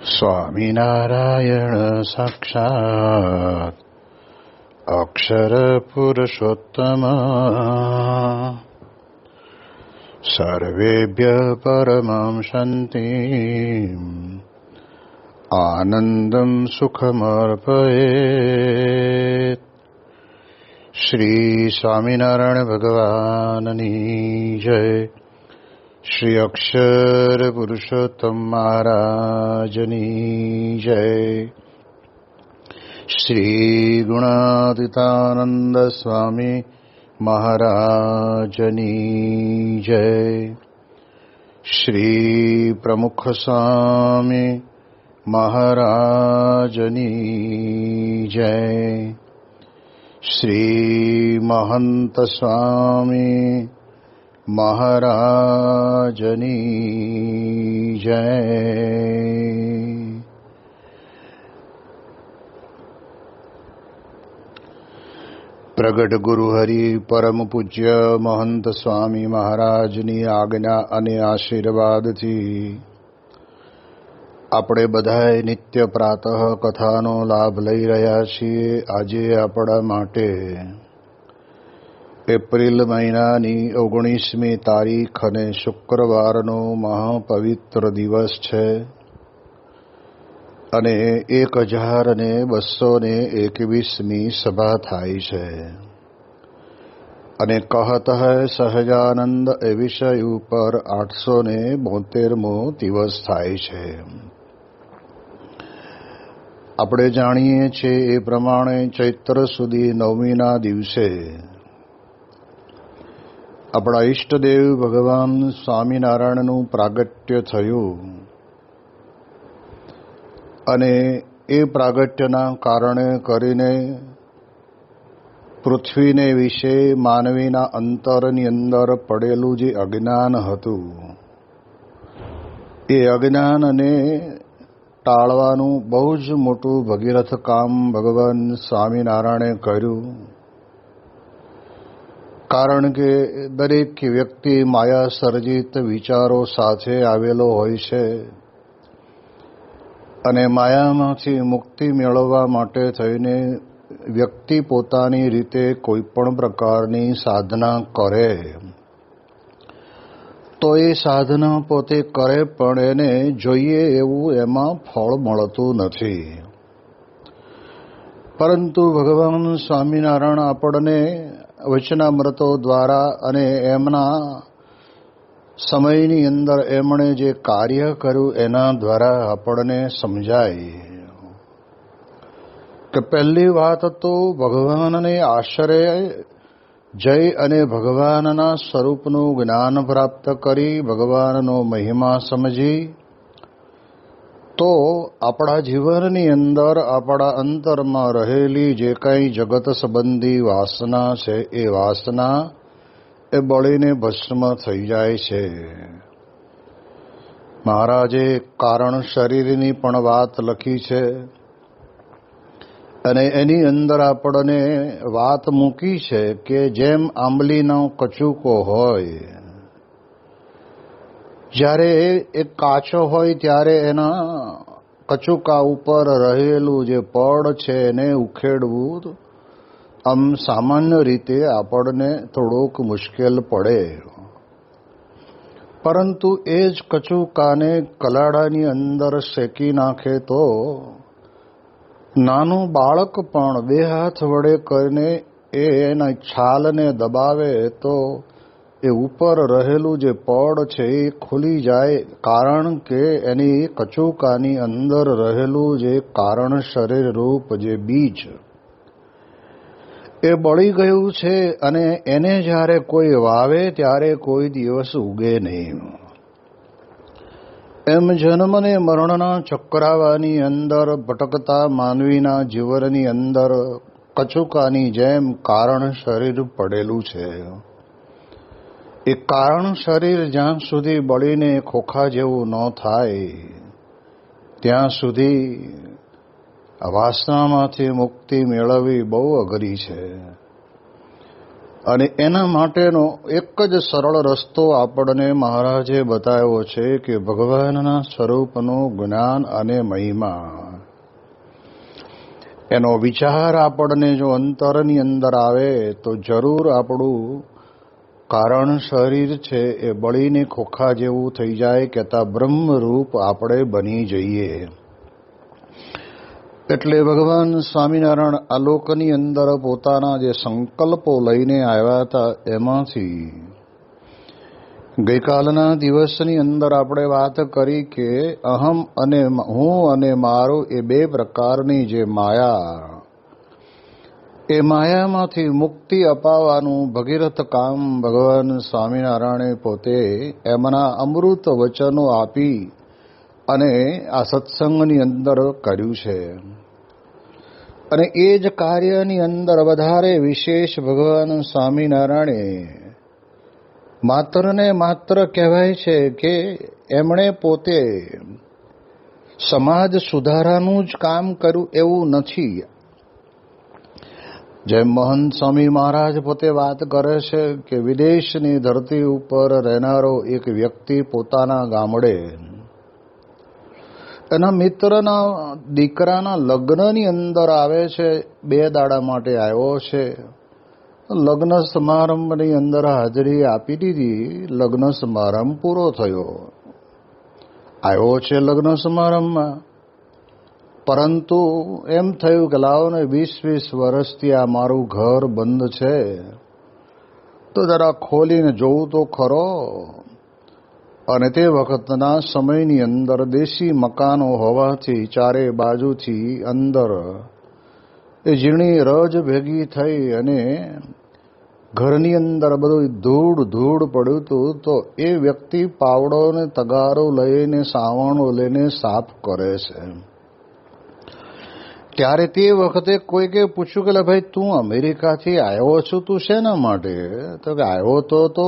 સ્વામિનારાયણ સાક્ષાત્ અક્ષર પુરુષોત્તમ સર્વેભ્ય પરમં શાંતિ આનંદમ સુખમર્પયેત. શ્રી સ્વામિનારાયણ ભગવાનની જય. શ્રી અક્ષર પુરુષોત્તમ મહારાજની જય. શ્રી ગુણાતીતાનંદ સ્વામી મહારાજની જય. શ્રી પ્રમુખ સ્વામી મહારાજની જય. શ્રી મહંત સ્વામી મહારાજની જય. પ્રગટ ગુરુ હરિ પરમ પૂજ્ય મહંત સ્વામી મહારાજની આજ્ઞા અને આશીર્વાદથી આપણે બધાએ નિત્ય પ્રાતઃ કથાનો લાભ લઈ રહ્યા છીએ. આજે આપણા માટે એપ્રિલ મહિનાની 19મી તારીખ અને શુક્રવારનો મહાપવિત્ર દિવસ છે અને 1221મી સભા થાય છે અને કહત હૈ સહજાનંદ એ વિષય ઉપર 872મો દિવસ થાય છે. આપણે જાણીએ છીએ એ પ્રમાણે ચૈત્ર સુધી 9મીના દિવસે આપણા ઈષ્ટદેવ ભગવાન સ્વામિનારાયણનું પ્રાગટ્ય થયું અને એ પ્રાગટ્યના કારણે કરીને પૃથ્વીને વિશે માનવીના અંતરની અંદર પડેલું જે અજ્ઞાન હતું એ અજ્ઞાનને ટાળવાનું બહુ જ મોટું ભગીરથ કામ ભગવાન સ્વામિનારાયણે કર્યું. કારણ કે દરેક વ્યક્તિ માયા સર્જિત વિચારો સાથે આવેલો હોય છે અને માયામાંથી મુક્તિ મેળવવા માટે થઈને વ્યક્તિ પોતાની રીતે કોઈ પણ પ્રકારની સાધના કરે તો એ સાધના પોતે કરે પણ એને જોઈએ એવું એમાં ફળ મળતું નથી. પરંતુ ભગવાન સ્વામિનારાયણ આપણને વચનામૃતો દ્વારા અને એમના સમયની અંદર એમણે જે કાર્ય કર્યું એના દ્વારા આપણને સમજાય કે પહેલી વાત તો ભગવાનને આશ્રય જઈ અને ભગવાનના સ્વરૂપનું જ્ઞાન પ્રાપ્ત કરી ભગવાનનો મહિમા સમજી તો આપણા જીવનની અંદર આપણા અંતરમાં રહેલી જે કંઈ જગત સંબંધી વાસના છે એ વાસના એ બળીને ભસ્મ થઈ જાય છે. મહારાજે કારણ શરીરની પણ વાત લખી છે અને એની અંદર આપણને વાત મૂકી છે કે જેમ આંબલીનો કચુકો હોય, જ્યારે એ કાચો હોય ત્યારે એના કચુકા ઉપર રહેલું જે પડ છે એને ઉખેડવું આમ સામાન્ય રીતે આપણને થોડુંક મુશ્કેલ પડે. પરંતુ એ જ કચુકાને કલાડાની અંદર શેકી નાખે તો નાનું બાળક પણ 2 હાથ વડે કરીને એના છાલને દબાવે તો એ ઉપર રહેલું જે પડ છે એ ખુલી જાય. કારણ કે એની કચુકાની અંદર રહેલું જે કારણ શરીર રૂપ જે બીજ એ બળી ગયું છે અને એને જ્યારે કોઈ વાવે ત્યારે કોઈ દિવસ ઉગે નહીં. એમ જન્મને મરણના ચક્રાવાની અંદર ભટકતા માનવીના જીવનની અંદર કચુકાની જેમ કારણ શરીર પડેલું છે. એ કારણ શરીર જ્યાં સુધી બળીને ખોખા જેવું ન થાય ત્યાં સુધી વાસનામાંથી મુક્તિ મેળવવી બહુ અઘરી છે. અને એના માટેનો એક જ સરળ રસ્તો આપણને મહારાજે બતાવ્યો છે કે ભગવાનના સ્વરૂપનું જ્ઞાન અને મહિમા, એનો વિચાર આપણને જો અંતરની અંદર આવે તો જરૂર આપણું કારણ શરીર છે એ બળીને ખોખા જેવું થઈ જાય, કહેતા બ્રહ્મરૂપ આપણે બની જઈએ. એટલે ભગવાન સ્વામિનારાયણ આ લોકની અંદર પોતાના જે સંકલ્પો લઈને આવ્યા હતા એમાંથી ગઈકાલના દિવસની અંદર આપણે વાત કરી કે અહમ અને હું અને મારું એ બે પ્રકારની જે માયા, એ માયામાંથી મુક્તિ અપાવવાનું ભગીરથ કામ ભગવાન સ્વામિનારાયણે પોતે એમના અમૃત વચનો આપી અને આ સત્સંગની અંદર કર્યું છે. અને એ જ કાર્યની અંદર વધારે વિશેષ ભગવાન સ્વામિનારાયણે માત્ર ને માત્ર કહેવાય છે કે એમણે પોતે સમાજ સુધારાનું જ કામ કર્યું એવું નથી. જેમ મહંત સ્વામી મહારાજ પોતે વાત કરે છે કે વિદેશની ધરતી ઉપર રહેનારો એક વ્યક્તિ પોતાના ગામડે એના મિત્રના દીકરાના લગ્નની અંદર આવે છે, 2 દાડા માટે આવ્યો છે. લગ્ન સમારંભની અંદર હાજરી આપી દીધી, લગ્ન સમારંભ પૂરો થયો, આવ્યો છે લગ્ન સમારંભમાં. પરંતુ એમ થયું કે લાવો ને 20-20 વર્ષથી આ મારું ઘર બંધ છે તો જરા ખોલીને જોઉં તો ખરો. અને તે વખતના સમયની અંદર દેશી મકાનો હોવાથી ચારે બાજુથી અંદર એ ઝીણી રજ ભેગી થઈ અને ઘરની અંદર બધું ધૂળ પડ્યું હતું. તો એ વ્યક્તિ પાવડો ને તગારો લઈને સાવણો લઈને સાફ કરે છે. ત્યારે તે વખતે કોઈકે પૂછ્યું કે ભાઈ તું અમેરિકાથી આવ્યો છું, તું શેના માટે? તો કે આવ્યો તો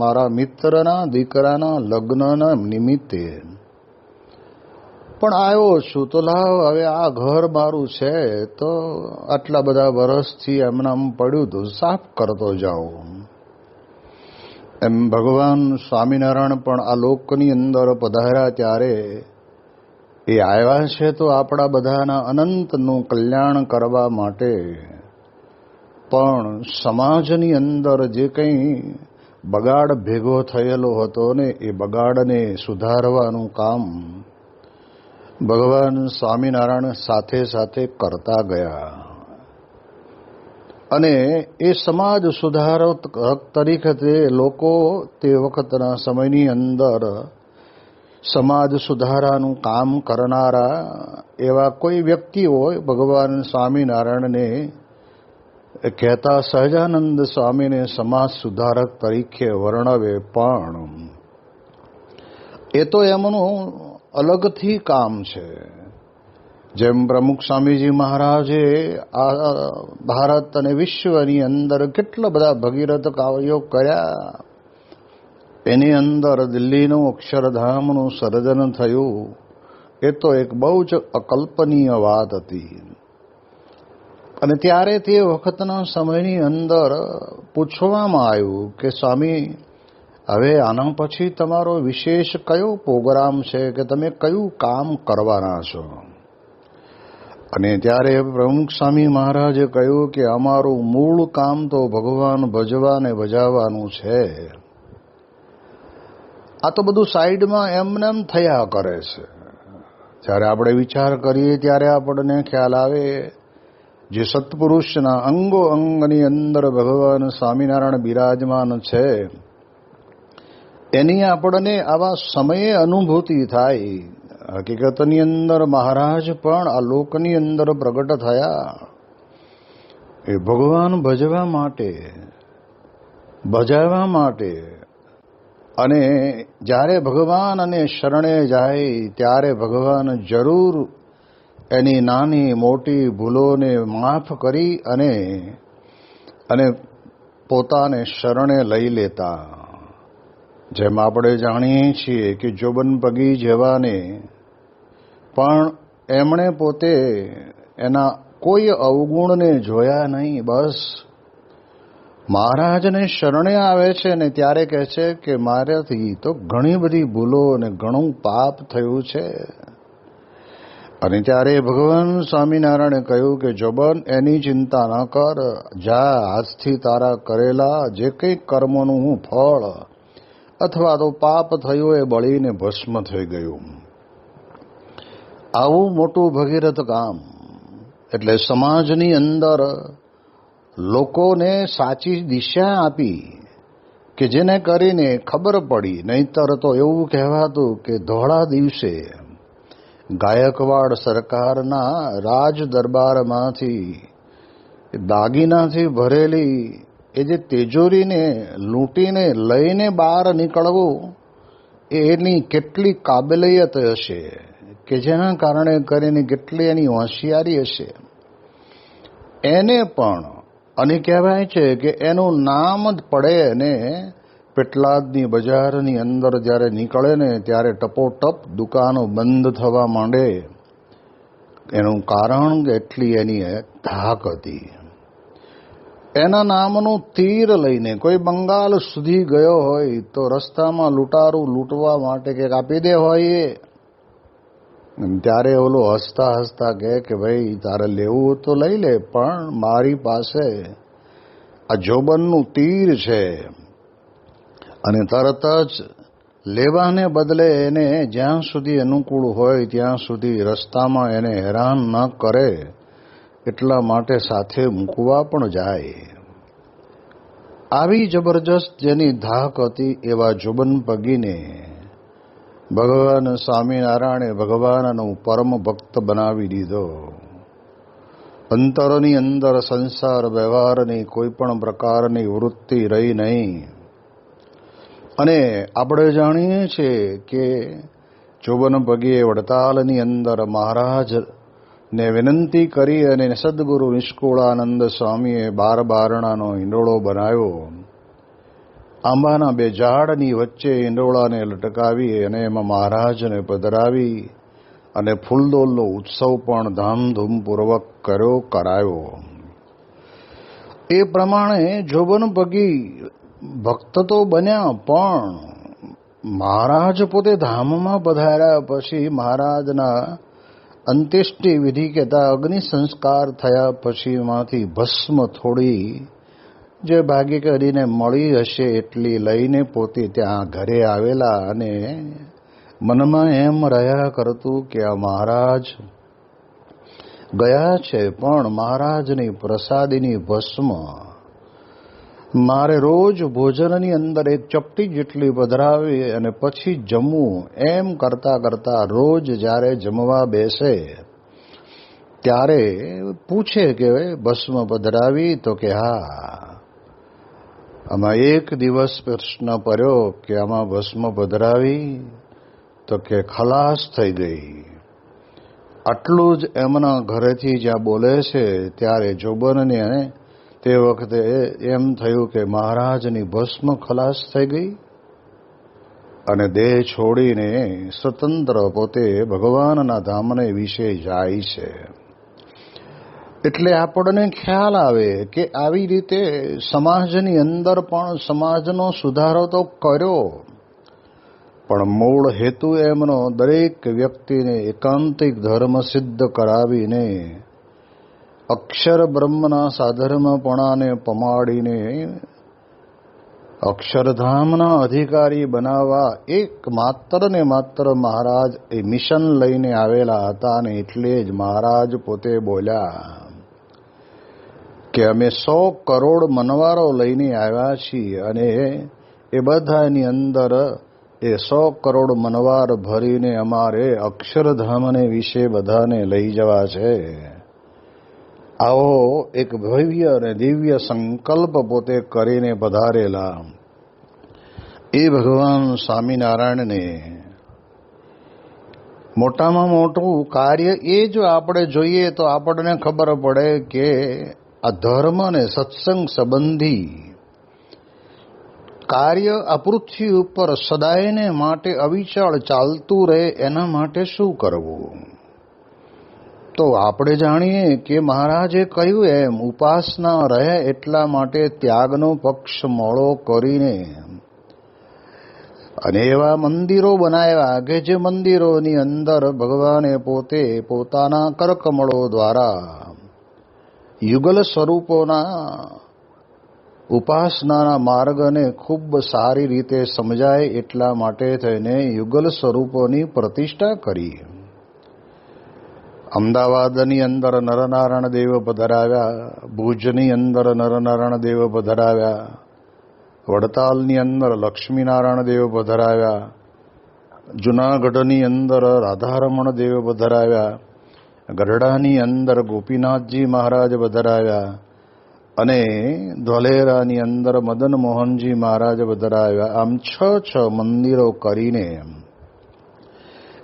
મારા મિત્રના દીકરાના લગ્નના નિમિત્તે પણ આવ્યો છું. તો લાવ હવે આ ઘર મારું છે તો આટલા બધા વર્ષથી એમનામ પડ્યું હતું, સાફ કરતો જાઉં. એમ ભગવાન સ્વામિનારાયણ પણ આ લોકની અંદર પધાર્યા ત્યારે એ આવ્યા છે તો આપણા બધાના અનંતનું કલ્યાણ કરવા માટે, પણ સમાજની અંદર જે કંઈ બગાડ ભેગો થયેલો હતો ને એ બગાડને સુધારવાનું કામ ભગવાન સ્વામિનારાયણ સાથે સાથે કરતા ગયા. અને એ સમાજ સુધારક તરીકે તે લોકો તે વખતના સમયની અંદર સમાજ સુધારાનું કામ કરનારા એવા કોઈ વ્યક્તિ હોય ભગવાન સ્વામિનારાયણને કહેતા સહજાનંદ સ્વામીને સમાજ સુધારક તરીકે વર્ણવે, પણ એ તો એમનું અલગથી કામ છે. જેમ પ્રમુખ સ્વામીજી મહારાજે આ ભારત અને વિશ્વની અંદર કેટલા બધા ભગીરથ કાર્યો કર્યા, એની અંદર દિલ્હીનું અક્ષરધામનું સર્જન થયું, એ તો એક બહુ જ અકલ્પનીય વાત હતી. અને ત્યારે તે વખતના સમયની અંદર પૂછવામાં આવ્યું કે સ્વામી હવે આના પછી તમારો વિશેષ કયો પ્રોગ્રામ છે કે તમે કયું કામ કરવાના છો? અને ત્યારે પ્રમુખ સ્વામી મહારાજે કહ્યું કે અમારું મૂળ કામ તો ભગવાન ભજવા ને ભજાવવાનું છે. આ તો બધું સાઈડમાં એમને એમ થયા કરે છે. જ્યારે આપણે વિચાર કરીએ ત્યારે આપણને ખ્યાલ આવે જે સત્પુરુષના અંગો અંગની અંદર ભગવાન સ્વામિનારાયણ બિરાજમાન છે એની આપણને આવા સમયે અનુભૂતિ થાય. હકીકતની અંદર મહારાજ પણ આ લોકની અંદર પ્રગટ થયા એ ભગવાન ભજવા માટે, ભજાવવા માટે. અને જ્યારે ભગવાન અને શરણે જાય ત્યારે ભગવાન જરૂર એની નાની મોટી ભૂલોને માફ કરી અને પોતાને શરણે લઈ લેતા. જેમ આપણે જાણીએ છીએ કે જોબન પગી જેવાને પણ એમણે પોતે એના કોઈ અવગુણને જોયા નહીં, બસ મહારાજને શરણે આવે છે ને ત્યારે કહે છે કે મારાથી તો ઘણી બધી ભૂલો અને ઘણું પાપ થયું છે. અને ત્યારે ભગવાન સ્વામિનારાયણે કહ્યું કે જોબન એની ચિંતા ન કર, જા આજથી તારા કરેલા જે કંઈ કર્મોનું હું ફળ અથવા તો પાપ થયું એ બળીને ભસ્મ થઈ ગયું. આવું મોટું ભગીરથ કામ એટલે સમાજની અંદર લોકોને સાચી દિશા આપી કે જેને કરીને ખબર પડી. નહીતર તો એવું કહેવાતું કે ધોળા દિવસે ગાયકવાડ સરકારના રાજ દરબારમાંથી દાગીનાથી ભરેલી એ જે તિજોરીને લૂંટીને લઈને બહાર નીકળવું એની કેટલી કાબેલિયત હશે કે જેના કારણે કરીને કેટલી એની હોશિયારી હશે એને પણ. અને કહેવાય છે કે એનું નામ જ પડે ને પેટલાદની બજારની અંદર જ્યારે નીકળે ને ત્યારે ટપોટપ દુકાનો બંધ થવા માંડે. એનું કારણ એટલી એની ધાક હતી. એના નામનું તીર લઈને કોઈ બંગાળ સુધી ગયો હોય તો રસ્તામાં લૂંટારું લૂંટવા માટે કંઈક આપી દે હોય ત્યારે ઓલો હસતા હસતા કહે કે ભાઈ તારે લેવું તો લઈ લે, પણ મારી પાસે આ જોબનનું તીર છે. અને તરત જ લેવાને બદલે એને જ્યાં સુધી અનુકૂળ હોય ત્યાં સુધી રસ્તામાં એને હેરાન ન કરે એટલા માટે સાથે મૂકવા પણ જાય. આવી જબરજસ્ત જેની ધાક હતી એવા જોબન પગીને ભગવાન સ્વામિનારાયણે ભગવાનનો પરમ ભક્ત બનાવી દીધો. અંતરની અંદર સંસાર વ્યવહારની કોઈ પણ પ્રકારની વૃત્તિ રહી નહીં. અને આપણે જાણીએ છીએ કે જોબન પગીએ વડતાલની અંદર મહારાજને વિનંતી કરી અને સદગુરુ નિષ્કુળાનંદ સ્વામીએ 12 બારણાનો ઈંડોળો બનાવ્યો. આંબાના 2 ઝાડની વચ્ચે ઈંડોળાને લટકાવી અને એમાં મહારાજને પધરાવી અને ફૂલદોલનો ઉત્સવ પણ ધામધૂમપૂર્વક કરાયો. એ પ્રમાણે જોબન પગી ભક્ત તો બન્યા, પણ મહારાજ પોતે ધામમાં પધાર્યા પછી મહારાજના અંત્યેષ્ટિ વિધિ કહેતા અગ્નિ સંસ્કાર થયા પછીમાંથી ભસ્મ થોડી જે ભાગ્ય કરીને મળી હશે એટલી લઈને પોતે ત્યાં ઘરે આવેલા અને મનમાં એમ રહ્યા કરતું કે આ મહારાજ ગયા છે પણ મહારાજની પ્રસાદીની ભસ્મ મારે રોજ ભોજનની અંદર 1 ચપટી જેટલી પધરાવી અને પછી જમવું. એમ કરતા કરતા રોજ જ્યારે જમવા બેસે ત્યારે પૂછે કે ભસ્મ પધરાવી તો કે હા. આમાં એક દિવસ પ્રશ્ન કર્યો કે આમાં ભસ્મ પધરાવી તો કે ખલાસ થઈ ગઈ. આટલું જ એમના ઘરેથી જ્યાં બોલે છે ત્યારે જોબનને તે વખતે એમ થયું કે મહારાજની ભસ્મ ખલાસ થઈ ગઈ અને દેહ છોડીને સ્વતંત્ર પોતે ભગવાનના ધામને વિશે જાય છે. એટલે આપણને ખ્યાલ આવે કે આવી રીતે સમાજની અંદર પણ સમાજનો સુધારો તો કર્યો, પણ મૂળ હેતુ એમનો દરેક વ્યક્તિને એકાંતિક ધર્મ સિદ્ધ કરાવીને અક્ષર બ્રહ્મના સાધર્મપણાને પમાડીને અક્ષરધામના અધિકારી બનાવવા એક માત્ર ને માત્ર મહારાજ એ મિશન લઈને આવેલા હતા. અને એટલે જ મહારાજ પોતે બોલ્યા કે અમે 100 કરોડ મનવારો લઈને આવ્યા છીએ અને એ બધાની અંદર એ 100 કરોડ મનવાર ભરીને અમારે અક્ષરધામને વિશે બધાને લઈ જવા છે. આવો એક ભવ્ય અને દિવ્ય સંકલ્પ પોતે કરીને પધારેલા એ ભગવાન સ્વામિનારાયણને મોટામાં મોટું કાર્ય એ જો આપણે જોઈએ તો આપણને ખબર પડે કે આ ધર્મ અને સત્સંગ સંબંધી કાર્ય આ પૃથ્વી ઉપર સદાયને માટે અવિચળ ચાલતું રહે એના માટે શું કરવું. તો આપણે જાણીએ કે મહારાજે કહ્યું એમ ઉપાસના રહે એટલા માટે ત્યાગનો પક્ષ મોડો કરીને અને એવા મંદિરો બનાવ્યા કે જે મંદિરોની અંદર ભગવાને પોતે પોતાના કરકમળો દ્વારા યુગલ સ્વરૂપોના ઉપાસનાના માર્ગને ખૂબ સારી રીતે સમજાય એટલા માટે થઈને યુગલ સ્વરૂપોની પ્રતિષ્ઠા કરી. અમદાવાદની અંદર નરનારાયણ દેવ પધરાવ્યા, ભુજની અંદર નરનારાયણ દેવ પધરાવ્યા, વડતાલની અંદર લક્ષ્મીનારાયણ દેવ પધરાવ્યા, જુનાગઢની અંદર રાધારમણ દેવ પધરાવ્યા, ગઢડાની અંદર ગોપીનાથજી મહારાજ પધરાવ્યા અને ધોલેરાની અંદર મદન મોહનજી મહારાજ પધરાવ્યા. આમ 6 મંદિરો કરીને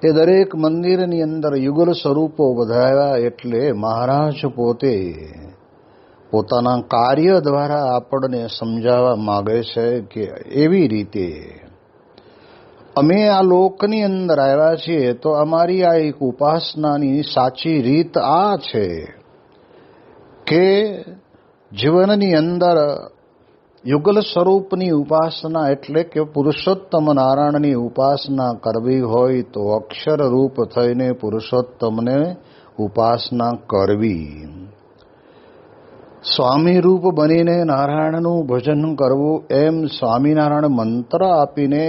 એ દરેક મંદિરની અંદર યુગલ સ્વરૂપો પધરાવ્યા. એટલે મહારાજ પોતે પોતાના કાર્ય દ્વારા આપણને સમજાવવા માગે છે કે એવી રીતે અમે આ લોકની અંદર આવ્યા છીએ તો અમારી આ એક ઉપાસનાની સાચી રીત આ છે કે જીવનની અંદર યુગલ સ્વરૂપની ઉપાસના એટલે કે પુરુષોત્તમ નારાયણની ઉપાસના કરવી હોય તો અક્ષર રૂપ થઈને પુરુષોત્તમને ઉપાસના કરવી, સ્વામી રૂપ બનીને નારાયણનું ભજન કરવું, એમ સ્વામિનારાયણ મંત્ર આપીને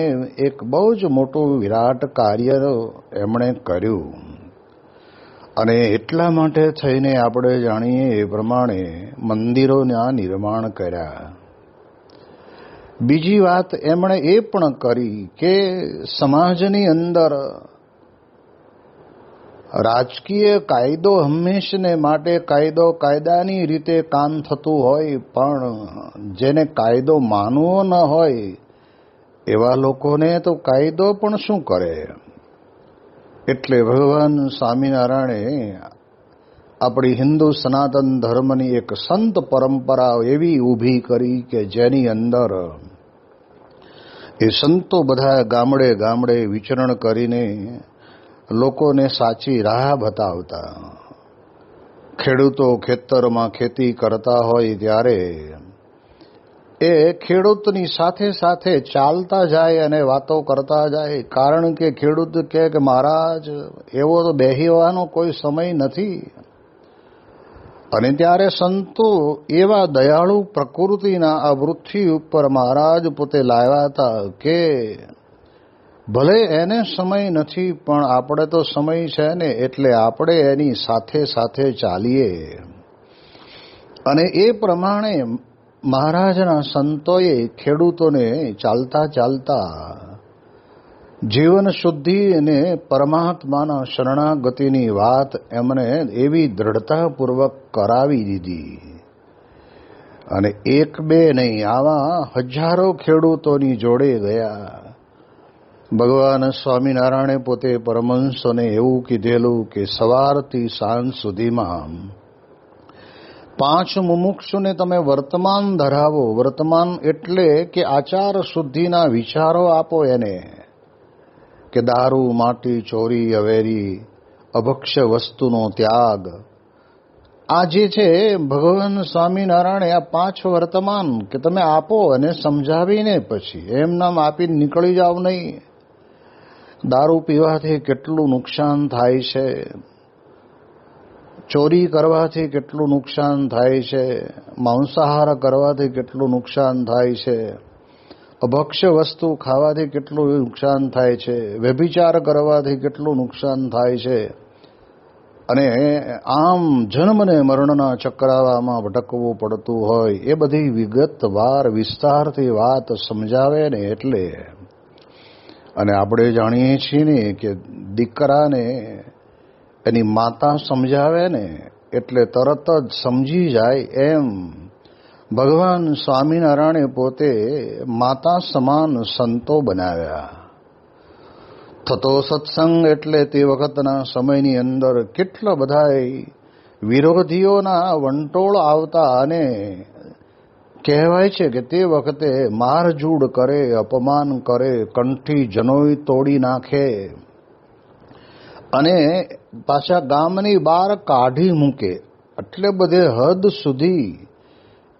એક બહુ જ મોટું વિરાટ કાર્ય એમણે કર્યું. અને એટલા માટે થઈને આપણે જાણીએ એ પ્રમાણે મંદિરોના નિર્માણ કર્યા. બીજી વાત એમણે એ પણ કરી કે સમાજની અંદર રાજકીય કાયદો હંમેશને માટે કાયદાની રીતે કામ થતું હોય, પણ જેને કાયદો માનવો ન હોય એવા લોકોને તો કાયદો પણ શું કરે. એટલે ભગવાન સ્વામિનારાયણે આપણી હિન્દુ સનાતન ધર્મની એક સંત પરંપરા એવી ઊભી કરી કે જેની અંદર એ સંતો બધા ગામડે ગામડે વિચરણ કરીને લોકોને સાચી રાહ બતાવતા. ખેડૂતો ખેતરમાં ખેતી કરતા હોય ત્યારે એ ખેડૂતની સાથે સાથે ચાલતા જાય અને વાતો કરતા જાય. કારણ કે ખેડૂત કહે કે મહારાજ એવો તો બેસવાનો કોઈ સમય નથી. અને ત્યારે સંતો એવા દયાળુ પ્રકૃતિના આ પૃથ્વી ઉપર મહારાજ પોતે લાવ્યા હતા કે ભલે એને સમય નથી પણ આપણે તો સમય છે ને, એટલે આપણે એની સાથે સાથે ચાલીએ. અને એ પ્રમાણે મહારાજના સંતોએ ખેડૂતોને ચાલતા ચાલતા જીવન શુદ્ધિ અને પરમાત્માના શરણાગતિની વાત એમણે એવી દ્રઢતાપૂર્વક કરાવી દીધી. અને એક બે નહીં, આવા હજારો ખેડૂતોની જોડે ગયા. ભગવાન સ્વામિનારાયણે પોતે પરમહંસોને એવું કીધેલું કે સવારથી સાંજ સુધીમાં 5 મુમુક્ષુને તમે વર્તમાન ધરાવો. વર્તમાન એટલે કે આચાર શુદ્ધિના વિચારો આપો એને, કે દારૂ, માટી, ચોરી, અવેરી, અભક્ષ્ય વસ્તુનો ત્યાગ. આ જે છે ભગવાન સ્વામિનારાયણે આ 5 વર્તમાન કે તમે આપો અને સમજાવીને પછી એમ નામ આપીને નીકળી જાવ નહીં. દારૂ પીવાથી કેટલું નુકસાન થાય છે, ચોરી કરવાથી કેટલું નુકસાન થાય છે, માંસાહાર કરવાથી કેટલું નુકસાન થાય છે, અભક્ષ્ય વસ્તુ ખાવાથી કેટલું નુકસાન થાય છે, વ્યભિચાર કરવાથી કેટલું નુકસાન થાય છે. અને આમ જન્મને મરણના ચક્રાવામાં ભટકવું પડતું હોય એ બધી વિગતવાર વિસ્તારથી વાત સમજાવે ને. એટલે અને આપણે જાણીએ છીએ ને કે દીકરાને એની માતા સમજાવે ને એટલે તરત જ સમજી જાય. એમ ભગવાન સ્વામિનારાયણે પોતે માતા સમાન સંતો બનાવ્યા. થતો સત્સંગ એટલે તે વખતના સમયની અંદર કેટલા બધા વિરોધીઓના વંટોળ આવતા અને કહેવાય છે કે તે વખતે મારઝૂડ કરે, અપમાન કરે, કંઠી જનોઈ તોડી નાખે અને પાછા ગામની બહાર કાઢી મૂકે. એટલે બધે હદ સુધી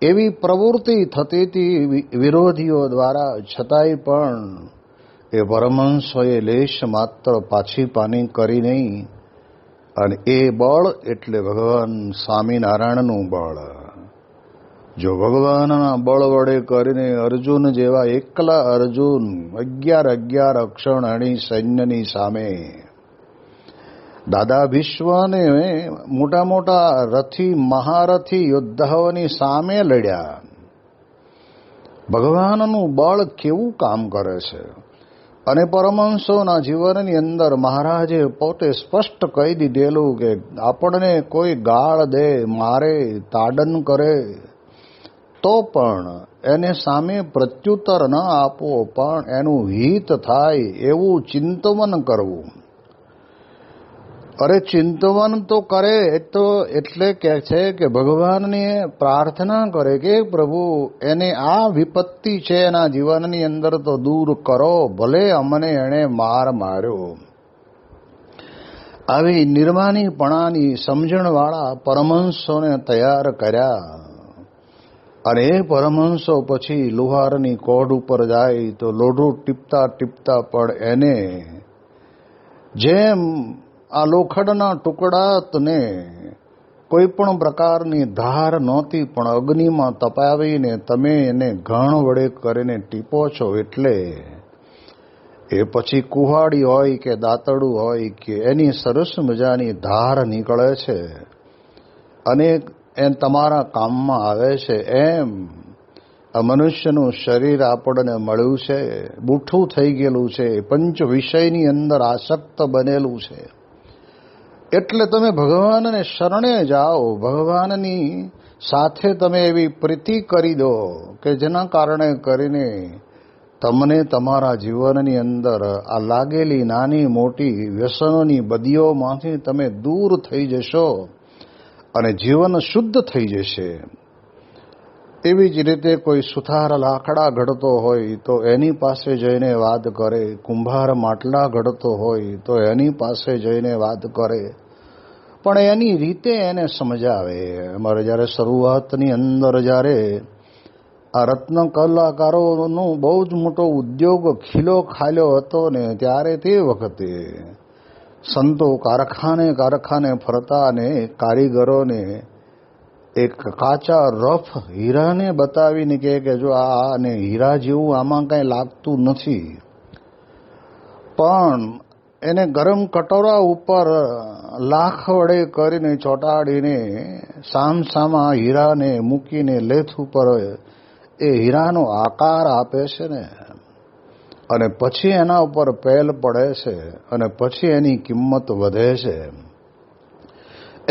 એવી પ્રવૃત્તિ થતી હતી વિરોધીઓ દ્વારા, છતાંય પણ એ પરમહંસોએ લેશ માત્ર પાછી પાની કરી નહીં. અને એ બળ એટલે ભગવાન સ્વામિનારાયણનું બળ. જો ભગવાનના બળ વડે કરીને અર્જુન જેવા એકલા અર્જુન 11 અક્ષરણી સૈન્યની સામે દાદા ભીષ્મને મોટા મોટા રથી મહારથી યોદ્ધાઓની સામે લડ્યા. ભગવાનનું બળ કેવું કામ કરે છે. અને પરમહંસોના જીવનની અંદર મહારાજે પોતે સ્પષ્ટ કહી દીધેલું કે આપણને કોઈ ગાળ દે, મારે, તાડન કરે તો પણ એને સામે પ્રત્યુત્તર ન આપવો, પણ એનું હિત થાય એવું ચિંતવન કરવું. અરે ચિંતવન તો કરે તો એટલે કહે છે કે ભગવાનને પ્રાર્થના કરે કે પ્રભુ એને આ વિપત્તિ છે એના જીવનની અંદર તો દૂર કરો, ભલે અમને એણે માર્યો. આવી નિર્માનીપણાની સમજણવાળા પરમહંસોને તૈયાર કર્યા. અને એ પરમહંસો પછી લુહારની કોઢ ઉપર જાય તો લોઢું ટીપતા ટીપતા પણ એને જેમ આ લોખંડના ટુકડાને કોઈ પણ પ્રકારની ધાર નહોતી, પણ અગ્નિમાં તપાવીને તમે એને ઘણ વડે કરીને ટીપો છો એટલે એ પછી કુહાડી હોય કે દાંતડું હોય કે એની સરસ મજાની ધાર નીકળે છે અને એ તમારા કામમાં આવે છે. એમ આ મનુષ્યનું શરીર આપણને મળ્યું છે, બુઠ્ઠું થઈ ગયેલું છે, પંચ વિષયની અંદર આસક્ત બનેલું છે. એટલે તમે ભગવાનને શરણે જાઓ, ભગવાનની સાથે તમે એવી પ્રીતિ કરી દો કે જેના કારણે કરીને તમને તમારા જીવનની અંદર આ લાગેલી નાની મોટી વ્યસનોની બદીઓમાંથી તમે દૂર થઈ જશો અને જીવન શુદ્ધ થઈ જશે. એવી જ રીતે કોઈ સુથાર લાકડા ઘડતો હોય તો એની પાસે જઈને વાત કરે, કુંભાર માટલા ઘડતો હોય તો એની પાસે જઈને વાત કરે, પણ એની રીતે એને સમજાવે. અમારે જ્યારે શરૂઆતની અંદર જ્યારે આ રત્ન કલાકારોનો બહુ જ મોટો ઉદ્યોગ ખીલો ખાલ્યો હતો ને, ત્યારે તે વખતે સંતો કારખાને ફરતા અને કારીગરોને એક કાચા રફ હીરાને બતાવીને કે જો આને હીરા જેવું આમાં કાંઈ લાગતું નથી, પણ એને ગરમ કટોરા ઉપર લાખ વડે કરીને ચોંટાડીને સામસામા હીરાને મૂકીને લેથ ઉપર એ હીરાનો આકાર આપે છે ને, અને પછી એના ઉપર પેલ પડે છે અને પછી એની કિંમત વધે છે.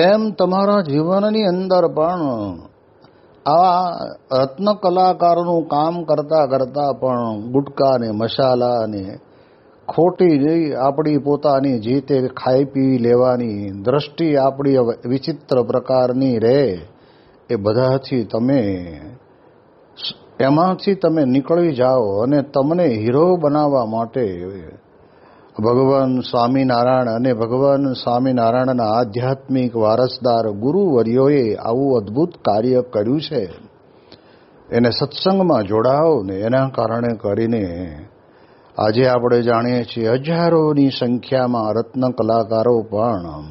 એમ તમારા જીવનની અંદર પણ આવા રત્ન કલાકારોનું કામ કરતા કરતા પણ ગુટકા ને મસાલા ને ખોટી આપણી પોતાની જે તે ખાઈ પી લેવાની દ્રષ્ટિ આપણી વિચિત્ર પ્રકારની રહે, એ બધાથી એમાંથી તમે નીકળી જાઓ અને તમને હીરો બનાવવા માટે ભગવાન સ્વામિનારાયણ અને ભગવાન સ્વામિનારાયણના આધ્યાત્મિક વારસદાર ગુરુવર્યોએ આવું અદ્ભુત કાર્ય કર્યું છે. એને સત્સંગમાં જોડાઓ ને એના કારણે કરીને આજે આપણે જાણીએ છીએ હજારોની સંખ્યામાં રત્ન કલાકારો પણ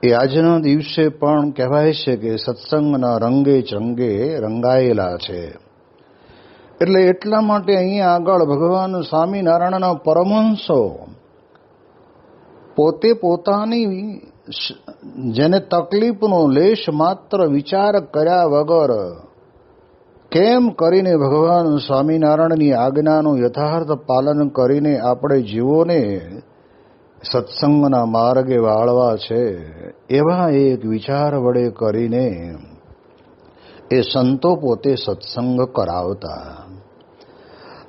એ આજના દિવસે પણ કહેવાય છે કે સત્સંગના રંગે ચંગે રંગાયેલા છે. એટલે એટલા માટે અહીંયા આગળ ભગવાન સ્વામિનારાયણના પરમહંસો પોતે પોતાની જેને તકલીફનો લેશ માત્ર વિચાર કર્યા વગર કેમ કરીને ભગવાન સ્વામિનારાયણની આજ્ઞાનું યથાર્થ પાલન કરીને આપણે જીવોને સત્સંગના માર્ગે વાળવા છે, એવા એક વિચાર વડે કરીને એ સંતો પોતે સત્સંગ કરાવતા.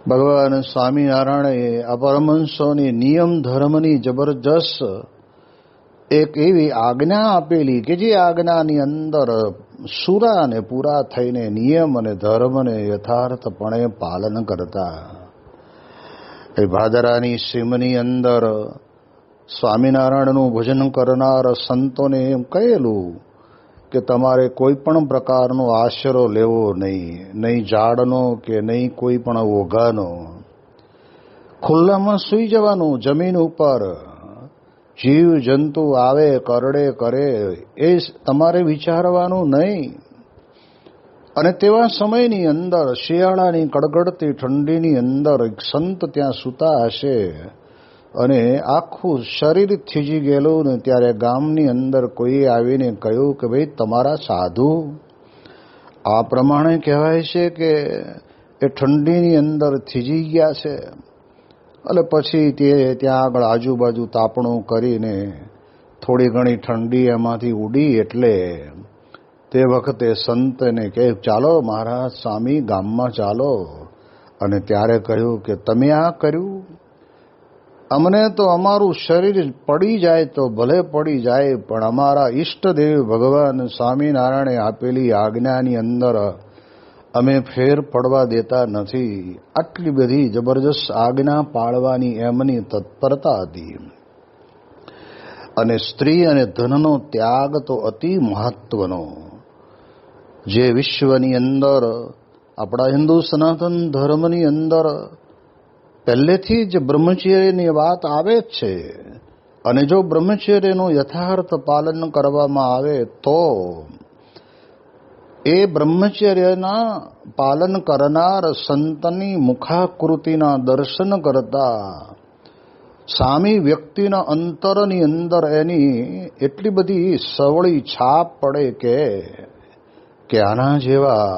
ભગવાન સ્વામિનારાયણે આ પરમહંસોની નિયમ ધર્મની જબરજસ્ત એક એવી આજ્ઞા આપેલી કે જે આજ્ઞાની અંદર સુરાને પૂરા થઈને નિયમ અને ધર્મને યથાર્થપણે પાલન કરતા. એ ભાદરાની સીમની અંદર સ્વામિનારાયણનું ભજન કરનાર સંતોને એમ કહેલું કે તમારે કોઈ પણ પ્રકારનો આશરો લેવો નહીં ઝાડનો કે નહીં કોઈ પણ ઓઘાનો. ખુલ્લામાં સૂઈ જવાનું જમીન ઉપર. જીવ જંતુ આવે કરડે કરે એ તમારે વિચારવાનું નહીં. અને તેવા સમયની અંદર શિયાળાની કડકડતી ઠંડીની અંદર એક સંત ત્યાં સૂતા હશે અને આખું શરીર થીજી ગયેલું ને ત્યારે ગામની અંદર કોઈ આવીને કહ્યું કે ભાઈ તમારા સાધુ આ પ્રમાણે કહેવાય છે કે એ ઠંડીની અંદર થીજી ગયા છે. એટલે પછી તે ત્યાં આગળ આજુબાજુ તાપણું કરીને થોડી ઘણી ઠંડી એમાંથી ઉડી એટલે તે વખતે સંતને કહે ચાલો મહારાજ સ્વામી ગામમાં ચાલો. અને ત્યારે કહ્યું કે તમે આ કર્યું, અમને તો અમારું શરીર પડી જાય તો ભલે પડી જાય પણ અમારા ઈષ્ટદેવ ભગવાન સ્વામિનારાયણે આપેલી આજ્ઞાની અંદર અમે ફેર પડવા દેતા નથી. આટલી બધી જબરજસ્ત આજ્ઞા પાળવાની એમની તત્પરતા હતી. અને સ્ત્રી અને ધનનો ત્યાગ તો અતિ મહત્વનો. જે વિશ્વની અંદર આપણા હિન્દુ સનાતન ધર્મની અંદર પહેલેથી જ બ્રહ્મચર્યની વાત આવે જ છે. અને જો બ્રહ્મચર્યનું યથાર્થ પાલન કરવામાં આવે તો એ બ્રહ્મચર્યના પાલન કરનાર સંતની મુખાકૃતિના દર્શન કરતા સામી વ્યક્તિના અંતરની અંદર એની એટલી બધી સવળી છાપ પડે કે આના જેવા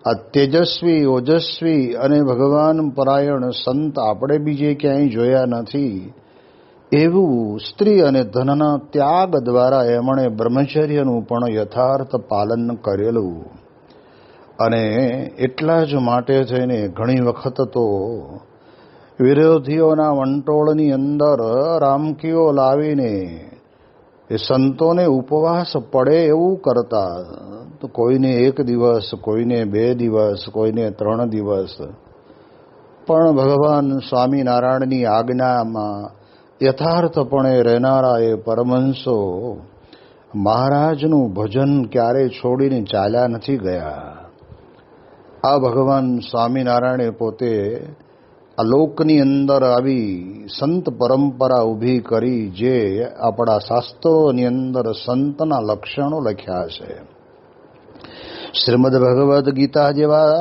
આ તેજસ્વી ઓજસ્વી અને ભગવાન પરાયણ સંત આપણે બીજે ક્યાંય જોયા નથી. એવું સ્ત્રી અને ધનના ત્યાગ દ્વારા એમણે બ્રહ્મચર્યનું પણ યથાર્થ પાલન કરેલું. અને એટલા જ માટે થઈને ઘણી વખત તો વિરોધીઓના વંટોળની અંદર રામકીઓ લાવીને એ સંતોને ઉપવાસ પડે એવું કરતા. તો કોઈને 1 દિવસ, કોઈને 2 દિવસ, કોઈને 3 દિવસ. પણ ભગવાન સ્વામિનારાયણની આજ્ઞામાં યથાર્થપણે રહેનારા એ પરમહંસો મહારાજનું ભજન ક્યારેય છોડીને ચાલ્યા નથી ગયા. આ ભગવાન સ્વામિનારાયણે પોતે આ લોકની અંદર આવી સંત પરંપરા ઊભી કરી જે આપણા શાસ્ત્રોની અંદર સંતના લક્ષણો લખ્યા છે. શ્રીમદ ભગવદ્ ગીતા જેવા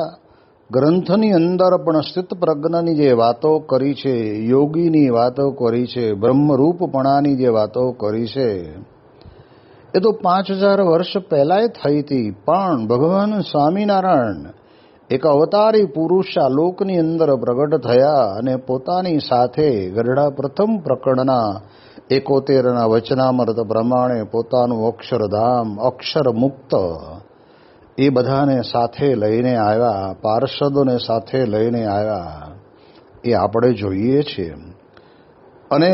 ગ્રંથની અંદર પણ સ્થિત પ્રજ્ઞની જે વાતો કરી છે, યોગીની વાતો કરી છે, બ્રહ્મરૂપપણાની જે વાતો કરી છે એ તો 5000 વર્ષ પહેલાંય થઈ હતી. પણ ભગવાન સ્વામિનારાયણ એક અવતારી પુરુષ આ લોકની અંદર પ્રગટ થયા અને પોતાની સાથે ગરડા પ્રથમ પ્રકરણના 71ના વચનામૃત પ્રમાણે પોતાનું અક્ષરધામ, અક્ષર મુક્ત એ બધાને સાથે લઈને આવ્યા, પાર્ષદોને સાથે લઈને આવ્યા. એ આપણે જોઈએ છીએ. અને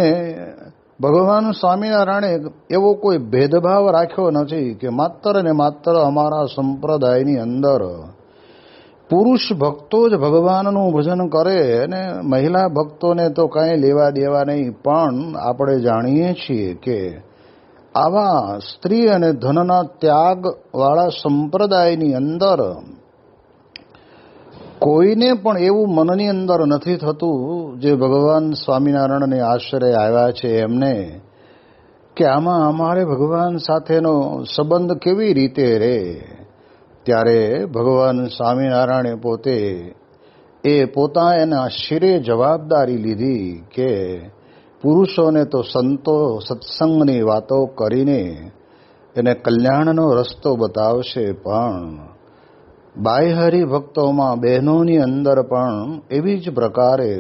ભગવાન સ્વામિનારાયણે એવો કોઈ ભેદભાવ રાખ્યો નથી કે માત્ર ને માત્ર અમારા સંપ્રદાયની અંદર પુરુષ ભક્તો જ ભગવાનનું ભજન કરે અને મહિલા ભક્તોને તો કાંઈ લેવા દેવા નહીં. પણ આપણે જાણીએ છીએ કે આવા સ્ત્રી અને ધનના ત્યાગવાળા સંપ્રદાયની અંદર કોઈને પણ એવું મનની અંદર નથી થતું જે ભગવાન સ્વામિનારાયણને આશ્રય આવ્યા છે એમને કે આમાં અમારે ભગવાન સાથેનો સંબંધ કેવી રીતે રહે. ત્યારે ભગવાન સ્વામિનારાયણે પોતે પોતાના શિરે જવાબદારી લીધી કે પુરુષોને તો સંતો સત્સંગની વાતો કરીને એને કલ્યાણનો રસ્તો બતાવશે, પણ બાહ્ય હરિભક્તોમાં બહેનોની અંદર પણ એવી જ પ્રકારે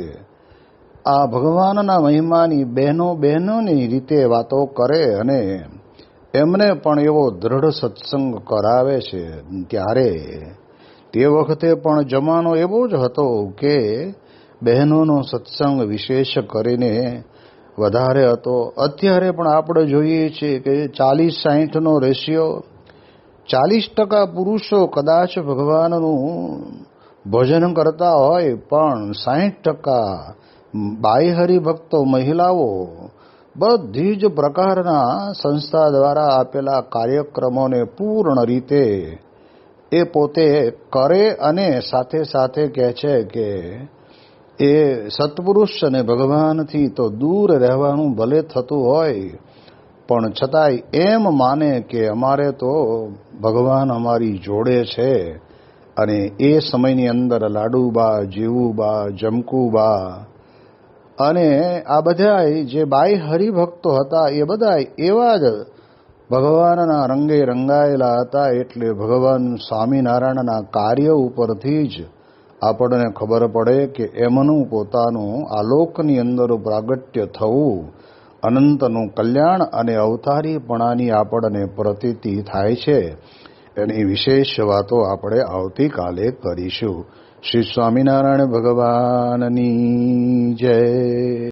આ ભગવાનના મહિમાની બહેનોની રીતે વાતો કરે અને એમને પણ એવો દ્રઢ સત્સંગ કરાવે છે. ત્યારે તે વખતે પણ જમાનો એવો જ હતો કે બહેનોનો સત્સંગ વિશેષ કરીને વધારે હતો. અત્યારે પણ આપણે જોઈએ છીએ કે 40-60નો રેશિયો. 40% પુરુષો કદાચ ભગવાનનું ભજન કરતા હોય પણ 60% બાહ્ય હરિભક્તો મહિલાઓ બધી જ પ્રકારના સંસ્થા દ્વારા આપેલા કાર્યક્રમોને પૂર્ણ રીતે એ પોતે કરે અને સાથે સાથે કહે છે કે એ સત્પુરુષ અને ભગવાનથી તો દૂર રહેવાનું ભલે થતું હોય પણ છતાંય એમ માને કે અમારે તો ભગવાન અમારી જોડે છે. અને એ સમયની અંદર લાડુબા, જીવુબા, જમકુબા અને આ બધા જે બાઈ હરિભક્તો હતા એ બધા એવા જ ભગવાનના રંગે રંગાયેલા હતા. એટલે ભગવાન સ્વામિનારાયણના કાર્ય ઉપરથી જ આપણને ખબર પડે કે એમનું પોતાનું આ લોકની અંદર પ્રાગટ્ય થવું, અનંતનું કલ્યાણ અને અવતારીપણાની આપણને પ્રતીતિ થાય છે. એની વિશેષ વાતો આપણે આવતીકાલે કરીશું. શ્રી સ્વામિનારાયણ ભગવાનની જય.